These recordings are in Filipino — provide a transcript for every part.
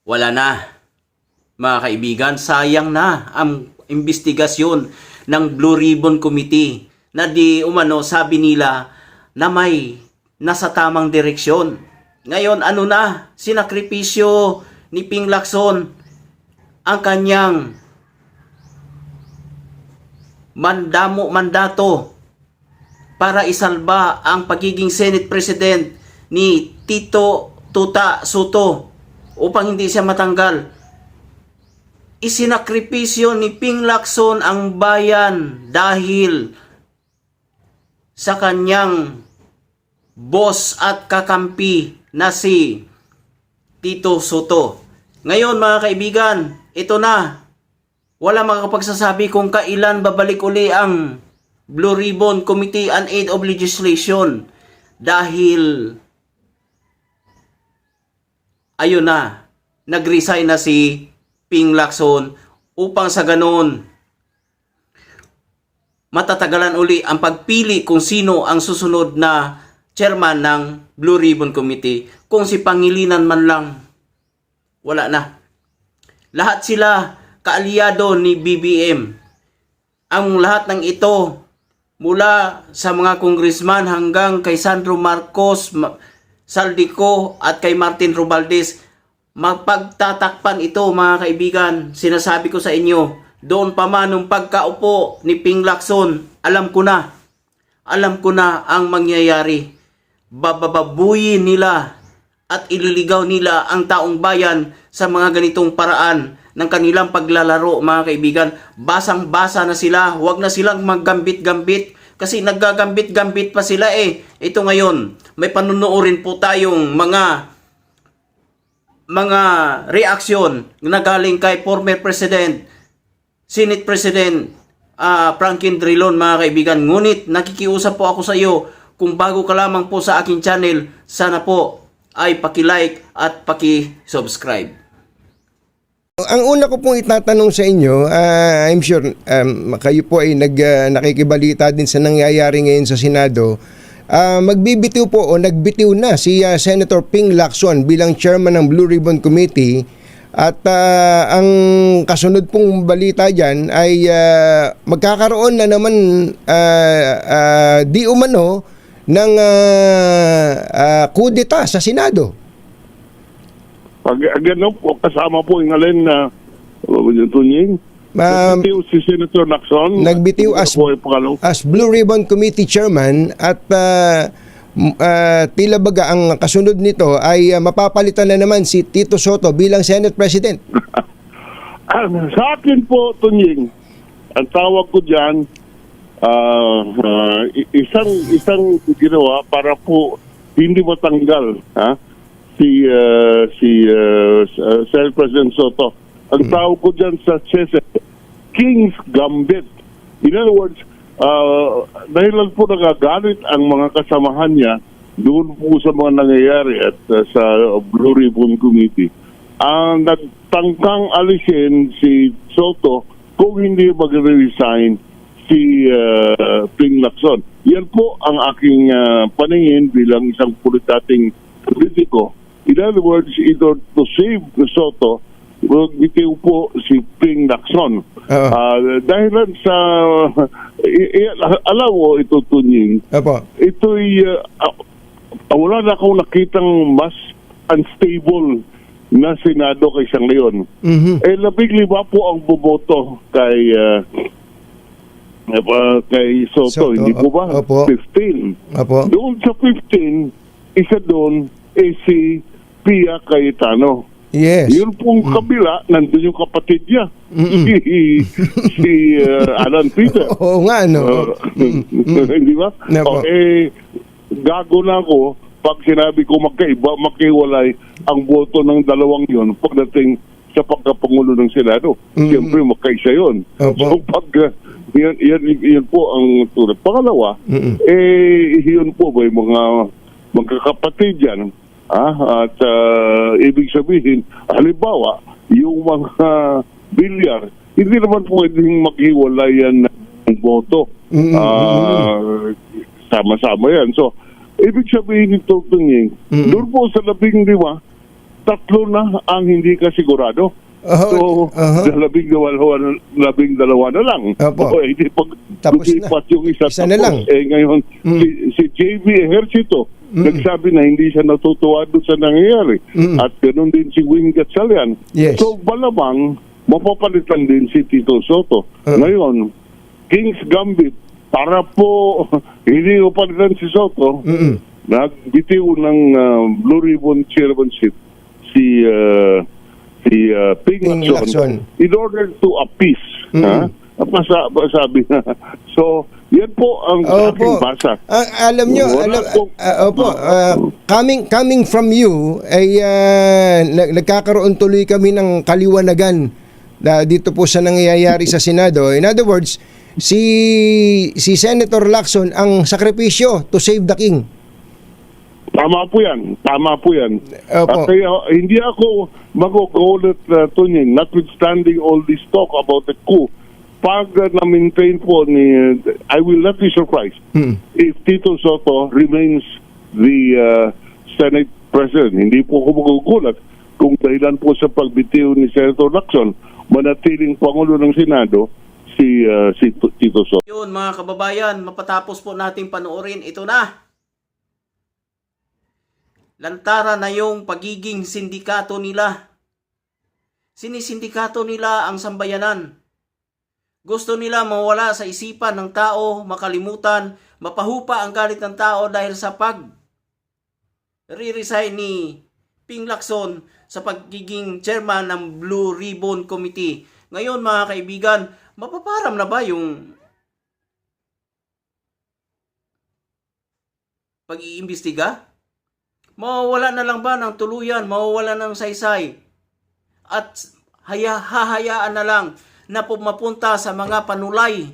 Wala na. Mga kaibigan, sayang na ang investigasyon ng Blue Ribbon Committee na di umano sabi nila na may nasa tamang direksyon. Ngayon ano na, sinakripisyo ni Ping Lacson ang kanyang mandato para isalba ang pagiging Senate President ni Tito Tuta Soto upang hindi siya matanggal. Isinakripisyo ni Ping Lacson ang bayan dahil sa kanyang boss at kakampi na si Tito Soto. Ngayon mga kaibigan, ito na. Wala makakapagsasabi kung kailan babalik uli ang Blue Ribbon Committee on Aid of Legislation dahil ayun na, nag-resign na si Ping Lacson upang sa ganon matatagalan uli ang pagpili kung sino ang susunod na chairman ng Blue Ribbon Committee. Kung si Pangilinan man lang, wala na. Lahat sila kaalyado ni BBM. Ang lahat ng ito, mula sa mga congressman hanggang kay Sandro Marcos, Saldico at kay Martin Romualdez, magpagtatakpan ito mga kaibigan. Sinasabi ko sa inyo, doon pa man nung pagkaupo ni Ping Lacson, alam ko na ang mangyayari. Babababuyin nila at ililigaw nila ang taong bayan sa mga ganitong paraan ng kanilang paglalaro mga kaibigan. Basang-basa na sila, huwag na silang maggambit-gambit kasi naggagambit-gambit pa sila eh. Ito ngayon, may panunuorin po tayong mga reaksyon na galing kay former President, Senate President Franklin Drilon mga kaibigan. Ngunit nakikiusap po ako sa iyo, kung bago ka lamang po sa aking channel, sana po ay paki-like at paki-subscribe. Ang una ko pong itatanong sa inyo, I'm sure kayo po ay nakikibalita din sa nangyayari ngayon sa Senado. Magbibitiw po o nagbitiw na si Senator Ping Lacson bilang chairman ng Blue Ribbon Committee at ang kasunod pong balita dyan ay magkakaroon na naman di umano ng kudeta sa Senado. Pag gano'n po, kasama po yung alin na Tunying. Nagbitiw si Senator Lacson. Nagbitiw as Blue Ribbon Committee Chairman at tila baga ang kasunod nito ay mapapalitan na naman si Tito Soto bilang Senate President. Sa akin po, Tunying, ang tawag ko dyan, isang ginawa para po hindi matanggal si Senate President Soto. Ang tawag ko dyan sa CHESE, King's Gambit. In other words, dahil po nagagalit ang mga kasamahan niya doon po sa mga nangyayari at sa Blue Ribbon Committee, ang nagtangkang alisin si Soto kung hindi mag-resign si Ping Lacson. Yan po ang aking paningin bilang isang dating politiko. In other words, either to save Soto, bitiw po si Ping Lacson. Dahil sa alam mo ito, Tunying, ito'y wala na akong nakitang mas unstable na Senado kaysa ngayon. Labing-5 po ang bumoto kay Soto, hindi po ba? 15. Doon sa 15, isa doon si Pia Cayetano. Yes. Yun pong kabila, nandun yung kapatid niya. Si Alan Peter. Oo nga, no? Hindi ba? Gago na ako pag sinabi ko magkaiwalay ang boto ng dalawang yun pagdating sa pagkapangulo ng Senado. Siyempre, magkaisa yun. So, pag yan po ang tunay. Pangalawa, yun po ba yung mga magkakapatid yan? At ibig sabihin, halimbawa, yung mga bilyar, hindi naman pwedeng maghiwalayan ng boto. Sama-sama yan. So, ibig sabihin nito, Tunying, doon po sa 15, tatlo na ang hindi kasigurado. Oh, So, labing dalawa na lang. Opo. O, hindi pag Tapos na. lumipat yung isa Isa na lang. ngayon, si JB Ejercito, nagsabi na hindi siya natutuwa doon sa nangyayari. At ganoon din si Wing Gatchalian. Yes. So, malamang, mapapalitan din si Tito Soto. Ngayon, King's Gambit, para po hindi mapalitan si Soto, nagbitiw ng Blue Ribbon Chairmanship si Ping Lacson in order to appease. Sabi na. So, yan po ang aking basa. Alam nyo, coming from you, ay nagkakaroon tuloy kami ng kaliwanagan dito po sa nangyayari sa Senado. In other words, si Senator Lacson ang sakripisyo to save the king. Tama po yan. Opo. Kaya hindi ako mag-ulit Tunying, notwithstanding all this talk about the coup. Pag na-maintain po I will not be surprised if Tito Soto remains the Senate President. Hindi po ako magugulat kung dahilan po sa pagbitiw ni Senator Lacson, manatiling Pangulo ng Senado si Tito Soto. Yun mga kababayan, mapatapos po natin panoorin, ito na. Lantara na yung pagiging sindikato nila. Sinisindikato nila ang sambayanan. Gusto nila mawala sa isipan ng tao, makalimutan, mapahupa ang galit ng tao dahil sa re-resign ni Ping Lacson sa pagiging chairman ng Blue Ribbon Committee. Ngayon mga kaibigan, mapaparam na ba yung pag-iimbestiga? Mawawala na lang ba ng tuluyan? Mawawala ng saysay? At hahayaan na lang na mapunta sa mga panulay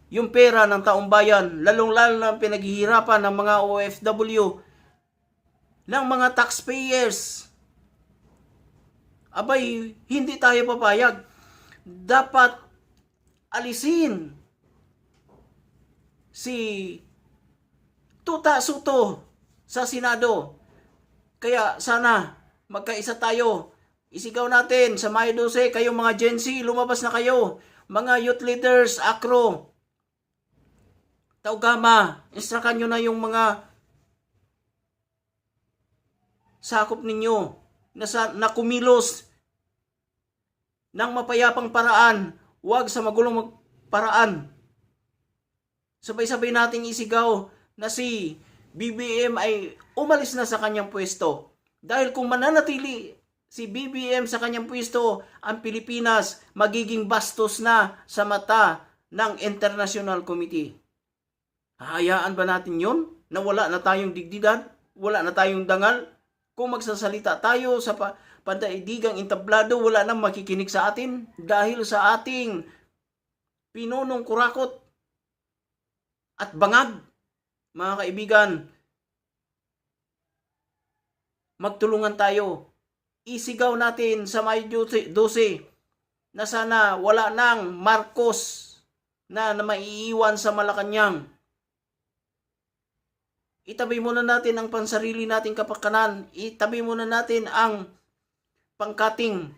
yung pera ng taong bayan, lalong-lalo na pinaghihirapan ng mga OFW, ng mga taxpayers. Abay, hindi tayo papayag. Dapat alisin si Tuta Soto sa Senado. Kaya sana magkaisa tayo. Isigaw natin sa Mayo 12, kayong mga Gen Z, lumabas na kayo. Mga youth leaders, ACRO, Taugama, instrakan nyo na yung mga sakop ninyo na kumilos ng mapayapang paraan, huwag sa magulong paraan. Sabay-sabay nating isigaw na si BBM ay umalis na sa kanyang pwesto. Dahil kung mananatili si BBM sa kanyang pwesto, ang Pilipinas magiging bastos na sa mata ng International Committee. Hahayaan ba natin yon? Na wala na tayong digdigan? Wala na tayong dangal? Kung magsasalita tayo sa pandaigdigang entablado, wala nang makikinig sa atin dahil sa ating pinunong kurakot at bangag. Mga kaibigan, magtulungan tayo. Isigaw natin sa Mayo 12 na sana wala nang Marcos na maiiwan sa Malacanang. Itabi muna natin ang pansarili nating kapakanan. Itabi muna natin ang pangkating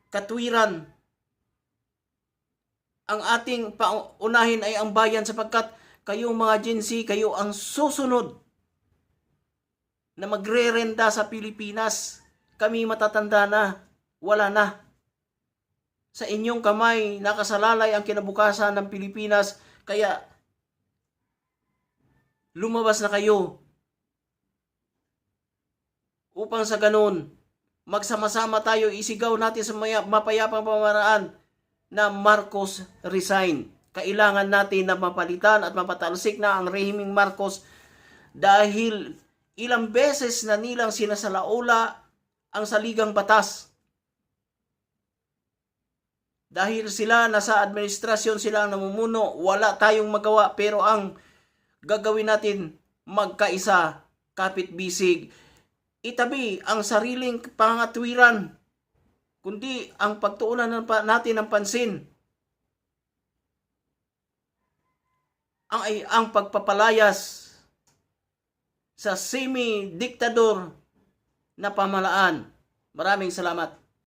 katwiran. Ang ating paunahin ay ang bayan sapagkat kayong mga Gen Z, kayo ang susunod na magrerenta sa Pilipinas. Kami matatanda na, wala na. Sa inyong kamay, nakasalalay ang kinabukasan ng Pilipinas, kaya lumabas na kayo upang sa ganun, magsama-sama tayo, isigaw natin sa mapayapang pamaraan na Marcos resign. Kailangan natin na mapalitan at mapatalsik na ang rehimeng Marcos dahil ilang beses na nilang sinasalaula ang saligang batas. Dahil sila nasa administrasyon, sila ang namumuno, wala tayong magawa, pero ang gagawin natin, magkaisa, kapit-bisig, itabi ang sariling pangatwiran, kundi ang pagtuunan natin ng pansin ang pagpapalayas sa semi-diktador na pamahalaan. Maraming salamat.